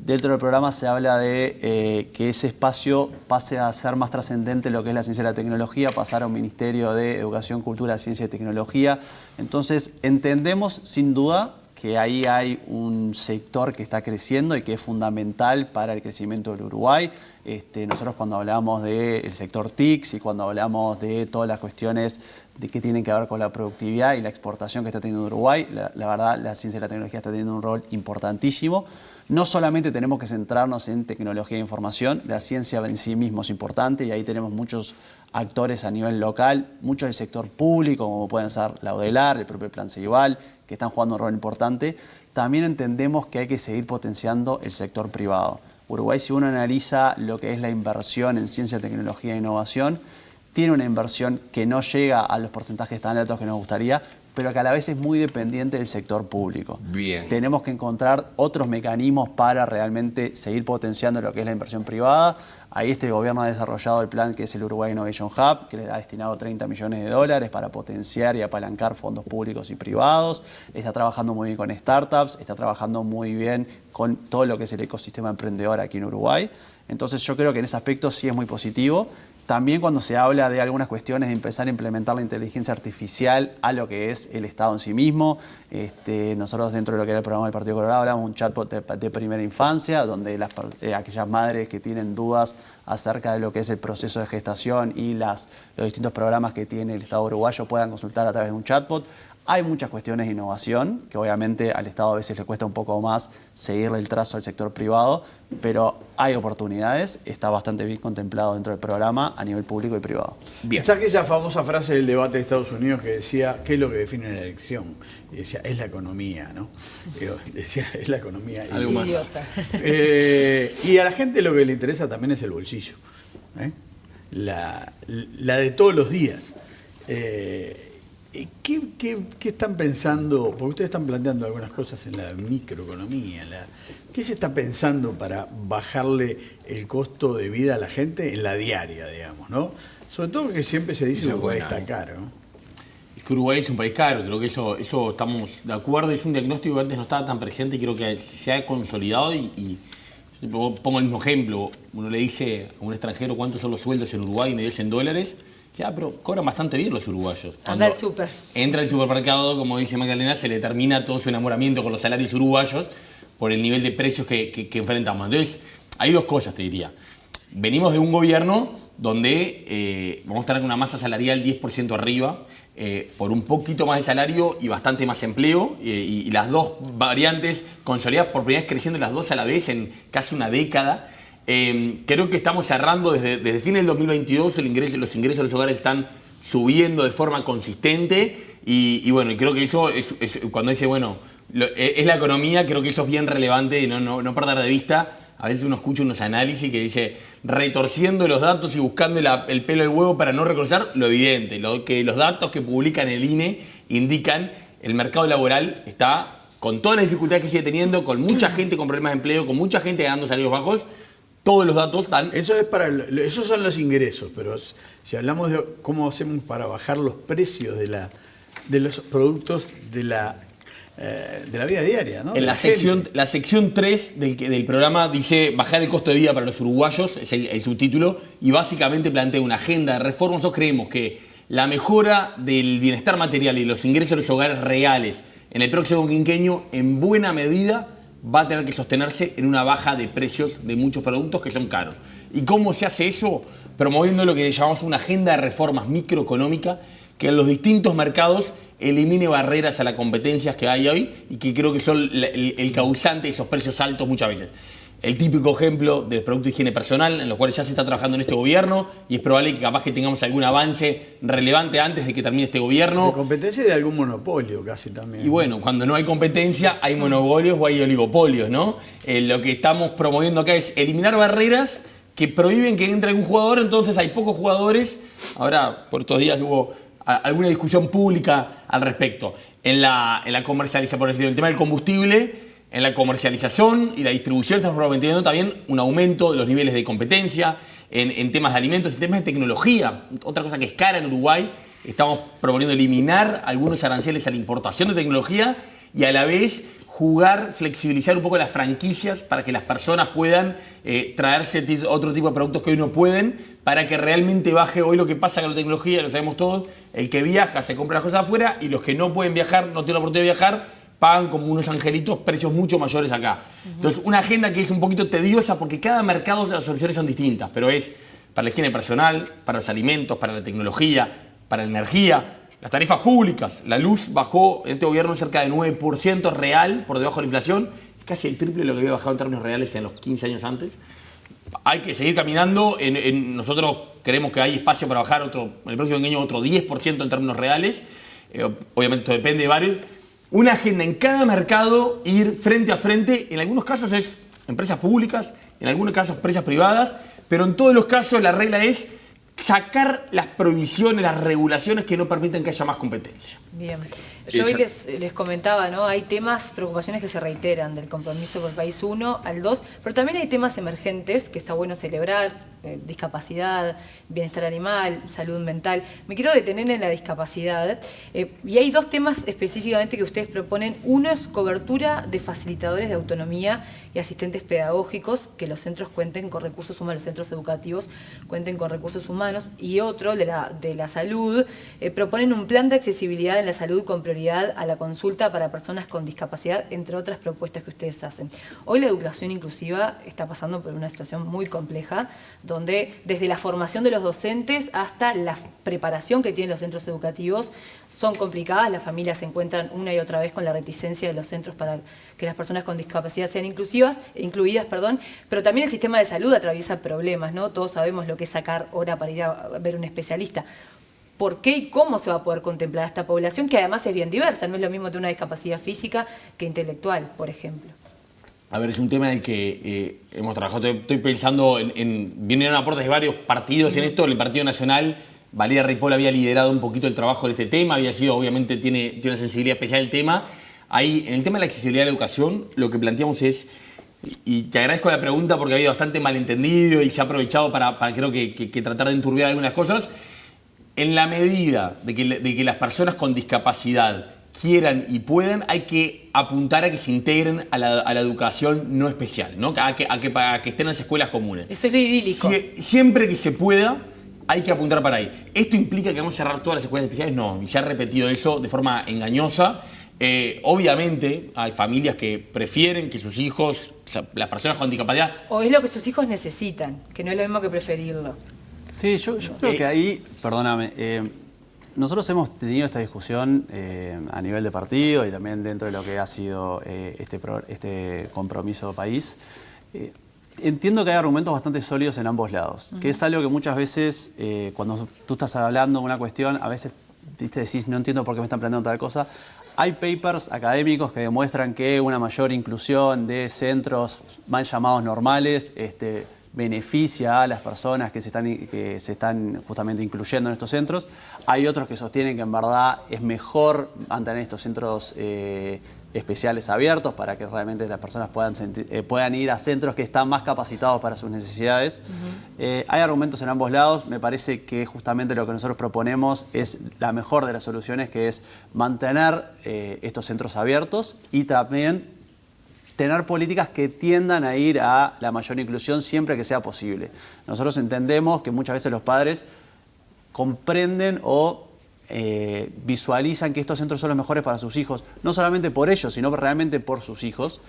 [SPEAKER 3] dentro del programa se habla de que ese espacio pase a ser más trascendente lo que es la ciencia y la tecnología, pasar a un Ministerio de Educación, Cultura, Ciencia y Tecnología. Entonces entendemos sin duda que ahí hay un sector que está creciendo y que es fundamental para el crecimiento del Uruguay. Nosotros cuando hablamos del sector TICS y cuando hablamos de todas las cuestiones que tienen que ver con la productividad y la exportación que está teniendo Uruguay, la verdad la ciencia y la tecnología está teniendo un rol importantísimo. No solamente tenemos que centrarnos en tecnología e información, la ciencia en sí mismo es importante y ahí tenemos muchos actores a nivel local, muchos del sector público, como pueden ser la UDELAR, el propio Plan Ceibal, que están jugando un rol importante. También entendemos que hay que seguir potenciando el sector privado. Uruguay, si uno analiza lo que es la inversión en ciencia, tecnología e innovación, tiene una inversión que no llega a los porcentajes tan altos que nos gustaría, pero que a la vez es muy dependiente del sector público.
[SPEAKER 1] Bien.
[SPEAKER 3] Tenemos que encontrar otros mecanismos para realmente seguir potenciando lo que es la inversión privada. Ahí este gobierno ha desarrollado el plan que es el Uruguay Innovation Hub, que le ha destinado 30 millones de dólares para potenciar y apalancar fondos públicos y privados. Está trabajando muy bien con startups, está trabajando muy bien con todo lo que es el ecosistema emprendedor aquí en Uruguay. Entonces yo creo que en ese aspecto sí es muy positivo. También cuando se habla de algunas cuestiones de empezar a implementar la inteligencia artificial a lo que es el Estado en sí mismo. Nosotros dentro de lo que era el programa del Partido Colorado hablamos de un chatbot de primera infancia, donde aquellas madres que tienen dudas acerca de lo que es el proceso de gestación y los distintos programas que tiene el Estado uruguayo puedan consultar a través de un chatbot. Hay muchas cuestiones de innovación, que obviamente al Estado a veces le cuesta un poco más seguirle el trazo al sector privado, pero hay oportunidades, está bastante bien contemplado dentro del programa a nivel público y privado.
[SPEAKER 1] Bien.
[SPEAKER 5] Está aquella famosa frase del debate de Estados Unidos que decía, ¿qué es lo que define la elección? Y decía, es la economía, ¿no? Decía, es la economía.
[SPEAKER 2] Algo más.
[SPEAKER 5] Y a la gente lo que le interesa también es el bolsillo, ¿eh? La de todos los días. ¿Qué están pensando? Porque ustedes están planteando algunas cosas en la microeconomía. ¿Qué se está pensando para bajarle el costo de vida a la gente en la diaria, digamos, ¿no? Sobre todo porque siempre se dice que Uruguay está caro, ¿no?
[SPEAKER 2] Es que Uruguay es un país caro, creo que eso estamos de acuerdo. Es un diagnóstico que antes no estaba tan presente y creo que se ha consolidado. Y pongo el mismo ejemplo. Uno le dice a un extranjero cuántos son los sueldos en Uruguay y me dicen dólares. Ya, pero cobran bastante bien los uruguayos.
[SPEAKER 4] Anda al súper.
[SPEAKER 2] Entra al supermercado, como dice Magdalena, se le termina todo su enamoramiento con los salarios uruguayos por el nivel de precios que enfrentamos. Entonces, hay dos cosas, te diría. Venimos de un gobierno donde vamos a estar con una masa salarial 10% arriba, por un poquito más de salario y bastante más empleo, y las dos variantes consolidadas por primera vez creciendo las dos a la vez en casi una década. Creo que estamos cerrando desde fines del 2022, los ingresos de los hogares están subiendo de forma consistente y bueno, y creo que eso es cuando dice, bueno, es la economía, creo que eso es bien relevante y no perder de vista. A veces uno escucha unos análisis que dice, retorciendo los datos y buscando el pelo del huevo para no reconocer lo evidente, que los datos que publican el INE indican el mercado laboral está con todas las dificultades que sigue teniendo, con mucha gente con problemas de empleo, con mucha gente ganando salarios bajos. Todos los datos dan.
[SPEAKER 5] Esos son los ingresos, pero si hablamos de cómo hacemos para bajar los precios de los productos de la vida diaria, ¿no?
[SPEAKER 2] En la sección 3 del programa dice bajar el costo de vida para los uruguayos, es el subtítulo, y básicamente plantea una agenda de reformas. Nosotros creemos que la mejora del bienestar material y los ingresos de los hogares reales en el próximo quinquenio, en buena medida, va a tener que sostenerse en una baja de precios de muchos productos que son caros. ¿Y cómo se hace eso? Promoviendo lo que llamamos una agenda de reformas microeconómica que en los distintos mercados elimine barreras a las competencias que hay hoy y que creo que son el causante de esos precios altos muchas veces. el típico ejemplo del producto de higiene personal, en los cuales ya se está trabajando en este gobierno y es probable que capaz que tengamos algún avance relevante antes de que termine este gobierno.
[SPEAKER 5] De competencia y de algún monopolio casi también.
[SPEAKER 2] Y bueno, cuando no hay competencia hay monopolios o hay oligopolios, ¿no? Lo que estamos promoviendo acá es eliminar barreras que prohíben que entre algún jugador, entonces hay pocos jugadores. Ahora, por estos días hubo alguna discusión pública al respecto. En la comercialización, por ejemplo, el tema del combustible, en la comercialización y la distribución estamos prometiendo también un aumento de los niveles de competencia, en temas de alimentos, en temas de tecnología. Otra cosa que es cara en Uruguay, estamos proponiendo eliminar algunos aranceles a la importación de tecnología y a la vez flexibilizar un poco las franquicias para que las personas puedan traerse otro tipo de productos que hoy no pueden, para que realmente baje. Hoy lo que pasa con la tecnología, lo sabemos todos, el que viaja se compra las cosas afuera y los que no pueden viajar, no tienen la oportunidad de viajar, pagan como unos angelitos precios mucho mayores acá. Entonces, una agenda que es un poquito tediosa porque cada mercado las soluciones son distintas, pero es para la higiene personal, para los alimentos, para la tecnología, para la energía. Las tarifas públicas, la luz bajó en este gobierno cerca de 9% real, por debajo de la inflación, casi el triple de lo que había bajado en términos reales en los 15 años antes. Hay que seguir caminando, nosotros creemos que hay espacio para bajar en el próximo año otro 10% en términos reales, obviamente esto depende de varios. Una agenda en cada mercado, ir frente a frente, en algunos casos es empresas públicas, en algunos casos empresas privadas, pero en todos los casos la regla es sacar las prohibiciones, las regulaciones que no permiten que haya más competencia.
[SPEAKER 4] Bien. Yo hoy les comentaba, ¿no? Hay temas, preocupaciones que se reiteran del compromiso por el país 1 al 2, pero también hay temas emergentes que está bueno celebrar, discapacidad, bienestar animal, salud mental. Me quiero detener en la discapacidad y hay dos temas específicamente que ustedes proponen. Uno es cobertura de facilitadores de autonomía y asistentes pedagógicos, que los centros cuenten con recursos humanos, los centros educativos cuenten con recursos humanos, y otro, de la salud, proponen un plan de accesibilidad en la salud con prioridad a la consulta para personas con discapacidad, entre otras propuestas que ustedes hacen. Hoy la educación inclusiva está pasando por una situación muy compleja, donde desde la formación de los docentes hasta la preparación que tienen los centros educativos son complicadas. Las familias se encuentran una y otra vez con la reticencia de los centros para que las personas con discapacidad sean incluidas, pero también el sistema de salud atraviesa problemas, ¿no? Todos sabemos lo que es sacar hora para ir a ver un especialista. ¿Por qué y cómo se va a poder contemplar a esta población, que además es bien diversa? No es lo mismo tener una discapacidad física que intelectual, por ejemplo.
[SPEAKER 2] A ver, es un tema en el que hemos trabajado. Estoy pensando vinieron aportes de varios partidos en esto. El Partido Nacional, Valeria Ripoll había liderado un poquito el trabajo de este tema, había sido, obviamente, tiene una sensibilidad especial el tema. Ahí, en el tema de la accesibilidad de la educación, lo que planteamos es, y te agradezco la pregunta porque ha habido bastante malentendido y se ha aprovechado para creo que tratar de enturbiar algunas cosas. En la medida de que las personas con discapacidad quieran y puedan, hay que apuntar a que se integren a la educación no especial, ¿no? A que estén en las escuelas comunes.
[SPEAKER 4] Eso es lo idílico.
[SPEAKER 2] Siempre que se pueda, hay que apuntar para ahí. ¿Esto implica que vamos a cerrar todas las escuelas especiales? No, y se ha repetido eso de forma engañosa. Obviamente hay familias que prefieren que sus hijos, o sea, las personas con discapacidad...
[SPEAKER 4] O es lo que sus hijos necesitan, que no es lo mismo que preferirlo.
[SPEAKER 3] Sí, yo creo que ahí, perdóname, nosotros hemos tenido esta discusión a nivel de partido y también dentro de lo que ha sido este compromiso país. Entiendo que hay argumentos bastante sólidos en ambos lados, que es algo que muchas veces, cuando tú estás hablando de una cuestión, a veces decís, no entiendo por qué me están planteando tal cosa. Hay papers académicos que demuestran que una mayor inclusión de centros mal llamados normales beneficia a las personas que se están justamente incluyendo en estos centros. Hay otros que sostienen que en verdad es mejor mantener estos centros especiales abiertos para que realmente las personas puedan ir a centros que están más capacitados para sus necesidades. Hay argumentos en ambos lados. Me parece que justamente lo que nosotros proponemos es la mejor de las soluciones, que es mantener estos centros abiertos y también tener políticas que tiendan a ir a la mayor inclusión siempre que sea posible. Nosotros entendemos que muchas veces los padres comprenden o visualizan que estos centros son los mejores para sus hijos, no solamente por ellos, sino realmente por sus hijos.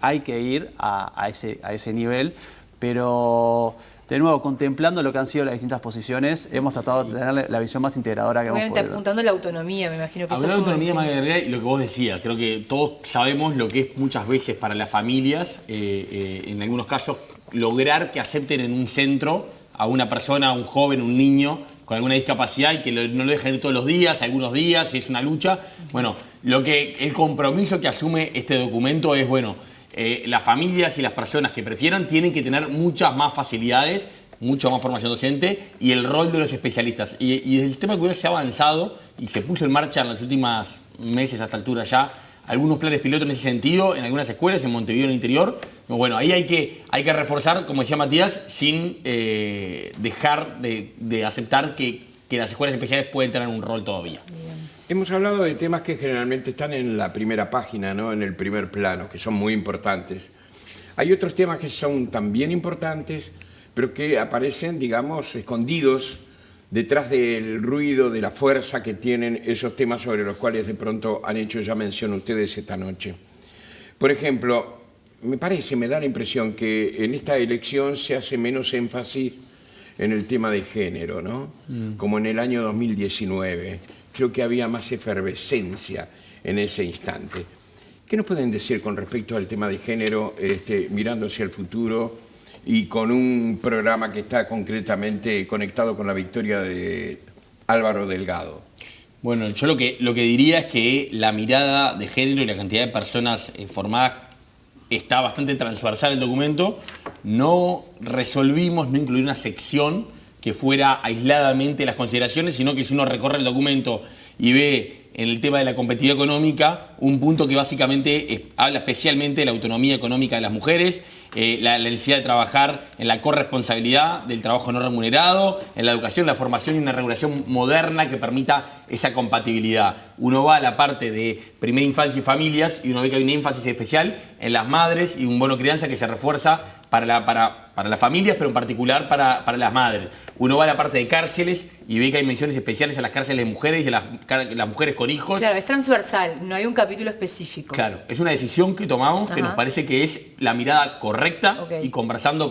[SPEAKER 3] Hay que ir a ese nivel, pero de nuevo, contemplando lo que han sido las distintas posiciones, hemos tratado de tener la visión más integradora que hemos
[SPEAKER 4] Obviamente
[SPEAKER 3] podido.
[SPEAKER 4] apuntando a la autonomía, me imagino que
[SPEAKER 2] Hablando de autonomía, María, y lo que vos decías, creo que todos sabemos lo que es muchas veces para las familias, en algunos casos, lograr que acepten en un centro a una persona, a un joven, un niño con alguna discapacidad y que no lo dejen ir todos los días, algunos días, si es una lucha. Bueno, el compromiso que asume este documento es, bueno, las familias y las personas que prefieran tienen que tener muchas más facilidades, mucha más formación docente y el rol de los especialistas. Y el tema de cuidado se ha avanzado y se puso en marcha en los últimos meses a esta altura ya algunos planes pilotos en ese sentido, en algunas escuelas, en Montevideo, en el interior. Bueno, ahí hay que reforzar, como decía Matías, sin dejar de aceptar que las escuelas especiales pueden tener un rol todavía.
[SPEAKER 1] Hemos hablado de temas que generalmente están en la primera página, ¿no? En el primer plano, que son muy importantes. Hay otros temas que son también importantes, pero que aparecen, digamos, escondidos detrás del ruido, de la fuerza que tienen esos temas sobre los cuales de pronto han hecho ya mención ustedes esta noche. Por ejemplo, me da la impresión que en esta elección se hace menos énfasis en el tema de género, ¿no? Como en el año 2019. Creo que había más efervescencia en ese instante. ¿Qué nos pueden decir con respecto al tema de género, mirando hacia el futuro y con un programa que está concretamente conectado con la victoria de Álvaro Delgado?
[SPEAKER 2] Bueno, yo lo que diría es que la mirada de género y la cantidad de personas formadas está bastante transversal el documento. No resolvimos no incluir una sección que fuera aisladamente las consideraciones, sino que si uno recorre el documento y ve en el tema de la competitividad económica un punto que básicamente habla especialmente de la autonomía económica de las mujeres, la necesidad de trabajar en la corresponsabilidad del trabajo no remunerado, en la educación, la formación y una regulación moderna que permita esa compatibilidad. Uno va a la parte de primera infancia y familias y uno ve que hay un énfasis especial en las madres y un bono crianza que se refuerza para las familias, pero en particular para las madres. Uno va a la parte de cárceles y ve que hay menciones especiales a las cárceles de mujeres y a las mujeres con hijos.
[SPEAKER 4] Claro, es transversal, no hay un capítulo específico.
[SPEAKER 2] Claro, es una decisión que tomamos que nos parece que es la mirada correcta y conversando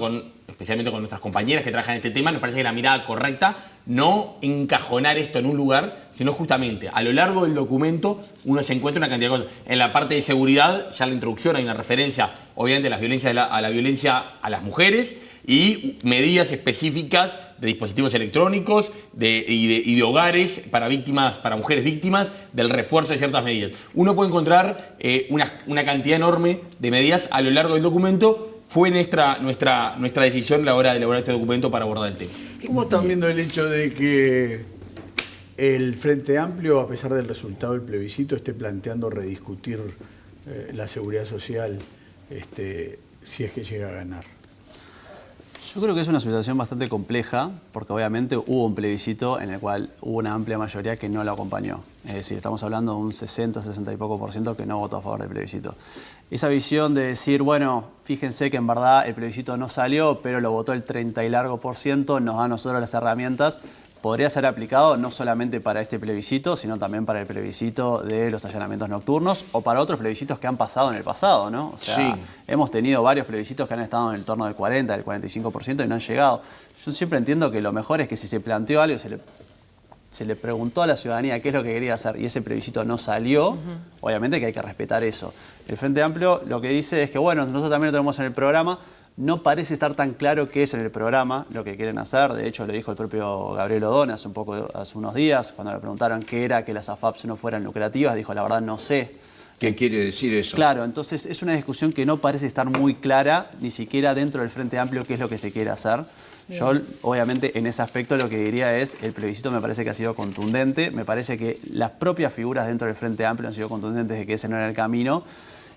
[SPEAKER 2] especialmente con nuestras compañeras que trabajan en este tema, nos parece que es la mirada correcta, no encajonar esto en un lugar, sino justamente a lo largo del documento uno se encuentra una cantidad de cosas. En la parte de seguridad, ya en la introducción hay una referencia, obviamente, a la violencia a las mujeres y medidas específicas de dispositivos electrónicos y de hogares para víctimas, para mujeres víctimas, del refuerzo de ciertas medidas. Uno puede encontrar una cantidad enorme de medidas a lo largo del documento. Fue nuestra decisión a la hora de elaborar este documento para abordar el tema.
[SPEAKER 5] ¿Cómo están viendo el hecho de que el Frente Amplio, a pesar del resultado del plebiscito, esté planteando rediscutir la seguridad social si es que llega a ganar?
[SPEAKER 3] Yo creo que es una situación bastante compleja, porque obviamente hubo un plebiscito en el cual hubo una amplia mayoría que no lo acompañó. Es decir, estamos hablando de un 60 y poco por ciento que no votó a favor del plebiscito. Esa visión de decir, bueno, fíjense que en verdad el plebiscito no salió, pero lo votó el 30 y largo por ciento, nos da a nosotros las herramientas, podría ser aplicado no solamente para este plebiscito, sino también para el plebiscito de los allanamientos nocturnos o para otros plebiscitos que han pasado en el pasado, ¿no? O sea, hemos tenido varios plebiscitos que han estado en el torno del 40, del 45% y no han llegado. Yo siempre entiendo que lo mejor es que si se planteó algo, se le preguntó a la ciudadanía qué es lo que quería hacer y ese plebiscito no salió, obviamente que hay que respetar eso. El Frente Amplio lo que dice es que, bueno, nosotros también lo tenemos en el programa. No parece estar tan claro qué es en el programa lo que quieren hacer. De hecho, lo dijo el propio Gabriel Odón hace unos días, cuando le preguntaron qué era que las AFAPs no fueran lucrativas, dijo, la verdad no sé.
[SPEAKER 1] ¿Qué quiere decir eso?
[SPEAKER 3] Claro, entonces es una discusión que no parece estar muy clara, ni siquiera dentro del Frente Amplio, qué es lo que se quiere hacer. Bien. Yo, obviamente, en ese aspecto lo que diría es, el plebiscito me parece que ha sido contundente, me parece que las propias figuras dentro del Frente Amplio han sido contundentes de que ese no era el camino.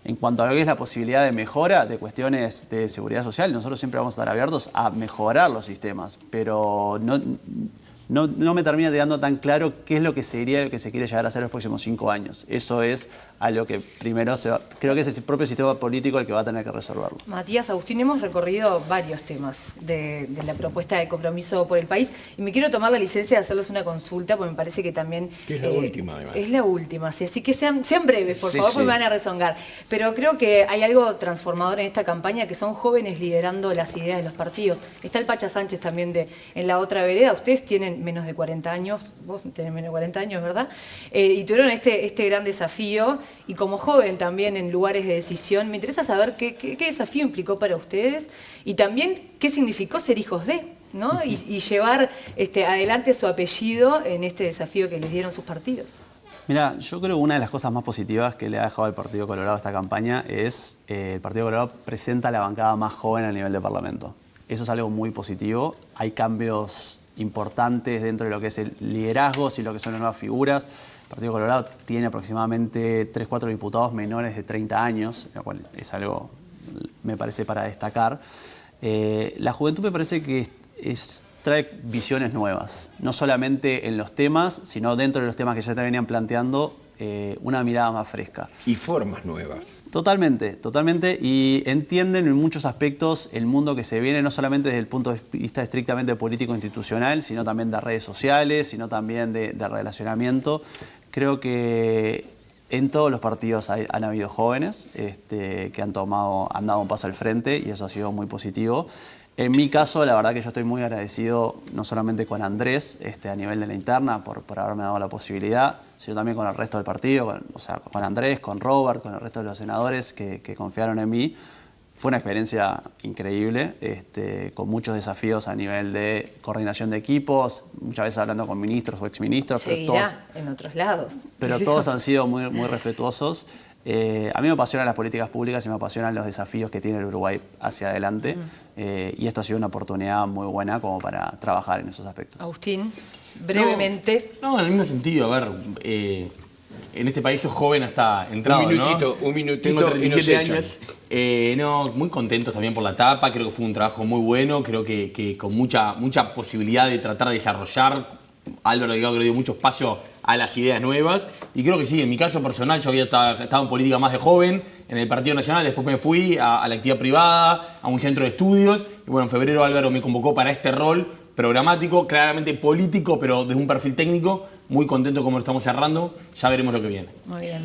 [SPEAKER 3] En cuanto a lo que es la posibilidad de mejora de cuestiones de seguridad social, nosotros siempre vamos a estar abiertos a mejorar los sistemas, pero no me termina quedando tan claro qué es lo que sería lo que se quiere llegar a hacer los próximos 5 años. Eso es algo que primero creo que es el propio sistema político el que va a tener que resolverlo.
[SPEAKER 4] Matías, Agustín, hemos recorrido varios temas de la propuesta de Compromiso por el País y me quiero tomar la licencia de hacerles una consulta porque me parece que también...
[SPEAKER 1] Que es la última, además.
[SPEAKER 4] Es la última, sí, así que sean breves, por
[SPEAKER 1] Sí,
[SPEAKER 4] favor,
[SPEAKER 1] sí.
[SPEAKER 4] porque me van a rezongar. Pero creo que hay algo transformador en esta campaña, que son jóvenes liderando las ideas de los partidos. Está el Pacha Sánchez también en la otra vereda. Ustedes tienen menos de 40 años, vos tenés menos de 40 años, ¿verdad? Y tuvieron este gran desafío, y como joven también en lugares de decisión, me interesa saber qué desafío implicó para ustedes y también qué significó ser hijos de, ¿no? Y llevar adelante su apellido en este desafío que les dieron sus partidos.
[SPEAKER 3] Mira, yo creo que una de las cosas más positivas que le ha dejado el Partido Colorado a esta campaña es el Partido Colorado presenta la bancada más joven a nivel de Parlamento. Eso es algo muy positivo. Hay cambios importantes dentro de lo que es el liderazgo y lo que son las nuevas figuras. El Partido Colorado tiene aproximadamente 3-4 diputados menores de 30 años, lo cual es algo, me parece, para destacar. La juventud me parece que trae visiones nuevas, no solamente en los temas, sino dentro de los temas que ya te venían planteando, una mirada más fresca.
[SPEAKER 1] Y formas nuevas.
[SPEAKER 3] Totalmente, totalmente, y entienden en muchos aspectos el mundo que se viene, no solamente desde el punto de vista estrictamente político-institucional, sino también de redes sociales, sino también de relacionamiento. Creo que en todos los partidos han habido jóvenes que han dado un paso al frente, y eso ha sido muy positivo. En mi caso, la verdad que yo estoy muy agradecido no solamente con Andrés a nivel de la interna por haberme dado la posibilidad, sino también con el resto del partido, con Andrés, con Robert, con el resto de los senadores que confiaron en mí. Fue una experiencia increíble, con muchos desafíos a nivel de coordinación de equipos, muchas veces hablando con ministros o exministros.
[SPEAKER 4] Seguirá en otros lados.
[SPEAKER 3] Pero todos han sido muy, muy respetuosos. A mí me apasionan las políticas públicas y me apasionan los desafíos que tiene el Uruguay hacia adelante. Y esto ha sido una oportunidad muy buena como para trabajar en esos aspectos.
[SPEAKER 4] Agustín, brevemente.
[SPEAKER 2] No, en el mismo sentido, a ver, en este país sos joven hasta entrado,
[SPEAKER 1] Un minutito.
[SPEAKER 2] Tengo 37
[SPEAKER 1] y nos
[SPEAKER 2] años. Muy contentos también por la etapa, creo que fue un trabajo muy bueno, creo que con mucha posibilidad de tratar de desarrollar. Álvaro Delgado creo que dio mucho espacio a las ideas nuevas, y creo que sí, en mi caso personal yo había estado en política más de joven, en el Partido Nacional, después me fui a la actividad privada, a un centro de estudios, y bueno, en febrero Álvaro me convocó para este rol programático, claramente político, pero desde un perfil técnico. Muy contento como lo estamos cerrando, ya veremos lo que viene.
[SPEAKER 4] Muy bien.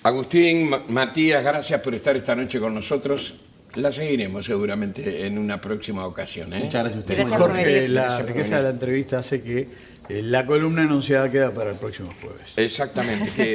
[SPEAKER 1] Agustín, Matías, gracias por estar esta noche con nosotros. La seguiremos seguramente en una próxima ocasión.
[SPEAKER 2] Muchas gracias a ustedes.
[SPEAKER 4] Gracias por
[SPEAKER 5] Jorge,
[SPEAKER 4] venir.
[SPEAKER 5] la riqueza de la entrevista hace que la columna anunciada queda para el próximo jueves.
[SPEAKER 1] Exactamente.